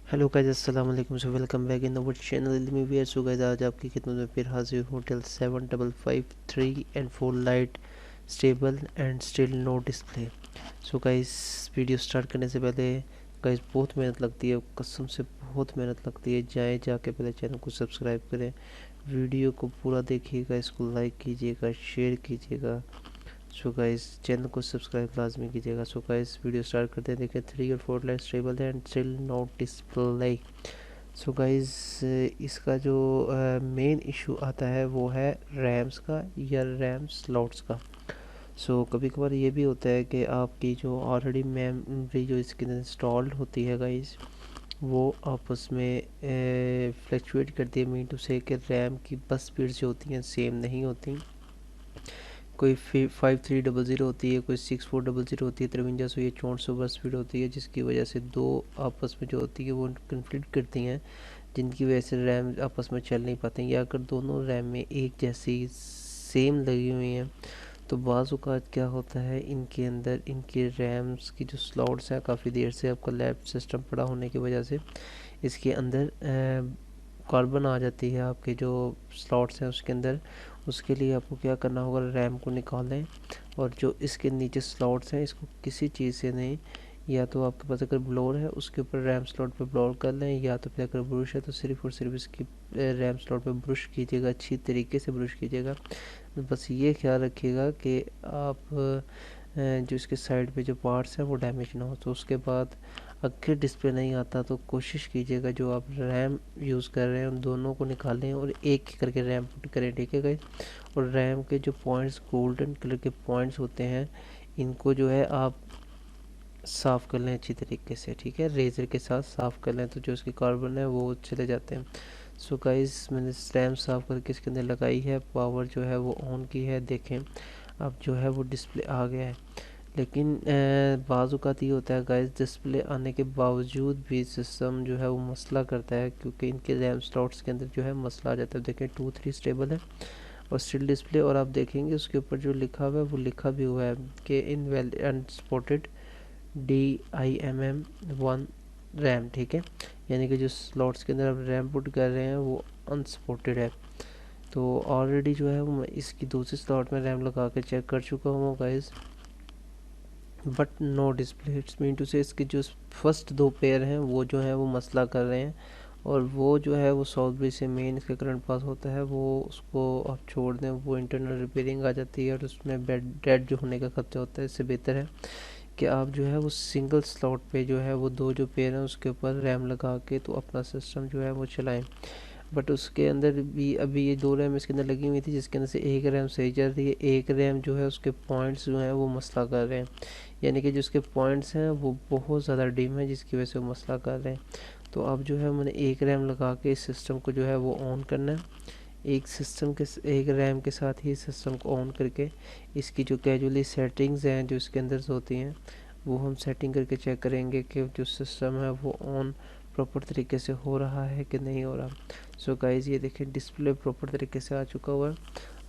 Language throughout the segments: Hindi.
हेलो गाइस, अस्सलाम वालेकुम। So welcome back in our channel Ilmi ware. So guys, आज आपकी खिदमत में फिर हाजिर हूँ। Dell 7553 and 4 light stable and still no display. So guys, video start करने से पहले गाइस बहुत मेहनत लगती है, कसम से बहुत मेहनत लगती है। जाके पहले चैनल को सब्सक्राइब करें, वीडियो को पूरा देखिएगा, इसको लाइक कीजिएगा, शेयर कीजिएगा। सो गाइस, चैनल को सब्सक्राइब लाजमी कीजिएगा। सो गाइस, वीडियो स्टार्ट करते हैं। देखिए 3 और 4 लाइट स्टेबल है and still not display. So guys, इसका जो मेन इशू आता है वो है रैम्स का या रैम स्लॉट्स का। सो कभी कभार ये भी होता है कि आपकी जो ऑलरेडी मेमोरी जो इसके अंदर इंस्टॉल्ड होती है गाइस, वो आपस में फ्लक्चुएट करती है। मीन टू से कि रैम की बस स्पीड जो होती हैं सेम नहीं होती। कोई 5300 होती है, कोई 6400 होती है, 5300 या 6400 बस स्पीड होती है, जिसकी वजह से दो आपस में जो होती है वो कन्फ्लिक्ट करती हैं, जिनकी वजह से रैम आपस में चल नहीं पाते हैं। या अगर दोनों रैम में एक जैसी सेम लगी हुई हैं तो बाज़ औक़ात क्या होता है, इनके अंदर इनके रैम्स की जो स्लॉट्स हैं, काफ़ी देर से आपका लैब सिस्टम पड़ा होने की वजह से इसके अंदर कार्बन आ जाती है आपके जो स्लॉट्स हैं उसके अंदर। उसके लिए आपको क्या करना होगा, रैम को निकालें और जो इसके नीचे स्लॉट्स हैं इसको किसी चीज़ से नहीं, या तो आपके पास अगर ब्लोअर है उसके ऊपर रैम स्लॉट पे ब्लोअर कर लें, या तो फिर अगर ब्रश है तो सिर्फ और सिर्फ इसकी रैम स्लॉट पे ब्रश कीजिएगा, अच्छी तरीके से ब्रश कीजिएगा। बस ये ख्याल रखिएगा कि आप जो इसके साइड पे जो पार्ट्स हैं वो डैमेज ना हो। तो उसके बाद अगर डिस्प्ले नहीं आता तो कोशिश कीजिएगा जो आप रैम यूज़ कर रहे हैं उन दोनों को निकालें और एक करके रैम पुट करें, ठीक है गाइस। और रैम के जो पॉइंट्स गोल्डन कलर के पॉइंट्स होते हैं, इनको जो है आप साफ़ कर लें अच्छी तरीके से, ठीक है, रेज़र के साथ साफ़ कर लें तो जो इसके कार्बन है वो चले जाते हैं। सो गाइस, मैंने रैम साफ़ करके इसके अंदर लगाई है, पावर जो है वो ऑन की है। देखें अब जो है वो डिस्प्ले आ गया है। लेकिन बाज़ औक़ात ये होता है गाइस, डिस्प्ले आने के बावजूद भी सिस्टम जो है वो मसला करता है, क्योंकि इनके रैम स्लॉट्स के अंदर जो है मसला आ जाता है। देखें 2-3 स्टेबल है और स्टिल डिस्प्ले, और आप देखेंगे उसके ऊपर जो लिखा हुआ है वो लिखा भी हुआ है कि इनवैलिड अनसपोर्टेड DIMM1 रैम, ठीक है। यानी कि जो स्लॉट्स के अंदर आप रैम पुट कर रहे हैं वो अनसपोर्टेड है। तो ऑलरेडी जो है वो मैं इसकी दूसरी स्लॉट में रैम लगा के चेक कर चुका हूँ guys, but no display. It's mean to say इसके जो फर्स्ट दो पेयर हैं वो जो है वो मसला कर रहे हैं, और वो जो है वो सॉल्वरी से मेन इसका करंट पास होता है, वो उसको आप छोड़ दें, वो इंटरनल रिपेयरिंग आ जाती है और उसमें डेड जो होने का खर्चा होता है। इससे बेहतर है कि आप जो है वो सिंगल स्लॉट पे जो है वो दो जो पेयर हैं उसके ऊपर रैम लगा के तो अपना सिस्टम जो है वो चलाएं। बट उसके अंदर भी अभी ये दो रैम इसके अंदर लगी हुई थी, जिसके अंदर से एक रैम सही चल रही है, एक रैम जो है उसके पॉइंट्स जो हैं वो मसला कर रहे हैं। यानी कि जो उसके पॉइंट्स हैं वो बहुत ज़्यादा डिम है, जिसकी वजह से वो मसला कर रहे हैं। तो अब जो है मैंने एक रैम लगा के इस सिस्टम को जो है वो ऑन करना है। एक रैम के साथ ही सिस्टम को ऑन करके इसकी जो कैजुअली सेटिंग्स हैं जो इसके अंदर होती हैं वो हम सेटिंग करके चेक करेंगे कि जो सिस्टम है वो ऑन प्रॉपर तरीके से हो रहा है कि नहीं हो रहा। सो गाइस, ये देखें डिस्प्ले प्रॉपर तरीके से आ चुका हुआ है।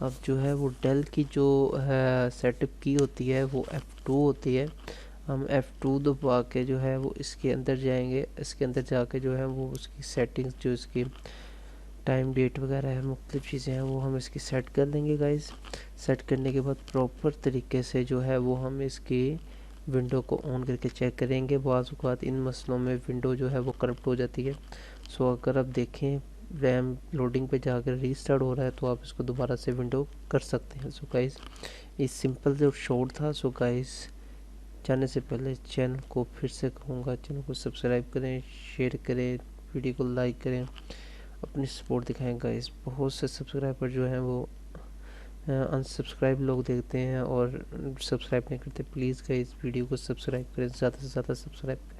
अब जो है वो डेल की जो है सेटअप की होती है वो F2 होती है। हम F2 दबा के जो है वो इसके अंदर जाएंगे, इसके अंदर जाके जो है वो उसकी सेटिंग्स जो इसकी टाइम डेट वगैरह है, मुख्तलिफ़ चीज़ें हैं, वो हम इसकी सेट कर देंगे गाइस। सेट करने के बाद प्रॉपर तरीके से जो है वो हम इसकी विंडो को ऑन करके चेक करेंगे। बाज़ औक़ात इन मसलों में विंडो जो है वो करप्ट हो जाती है। सो अगर आप देखें रैम लोडिंग पे जाकर रीस्टार्ट हो रहा है तो आप इसको दोबारा से विंडो कर सकते हैं। सो गाइस, ये सिंपल जो शॉर्ट था। सो गाइस, जाने से पहले चैनल को फिर से कहूँगा, चैनल को सब्सक्राइब करें, शेयर करें, वीडियो को लाइक करें, अपनी सपोर्ट दिखाएं गाइस। बहुत से सब्सक्राइबर जो हैं वो अनसब्सक्राइब लोग देखते हैं और सब्सक्राइब नहीं करते। प्लीज़ गाइस, वीडियो को सब्सक्राइब करें, ज़्यादा से ज़्यादा सब्सक्राइब करें।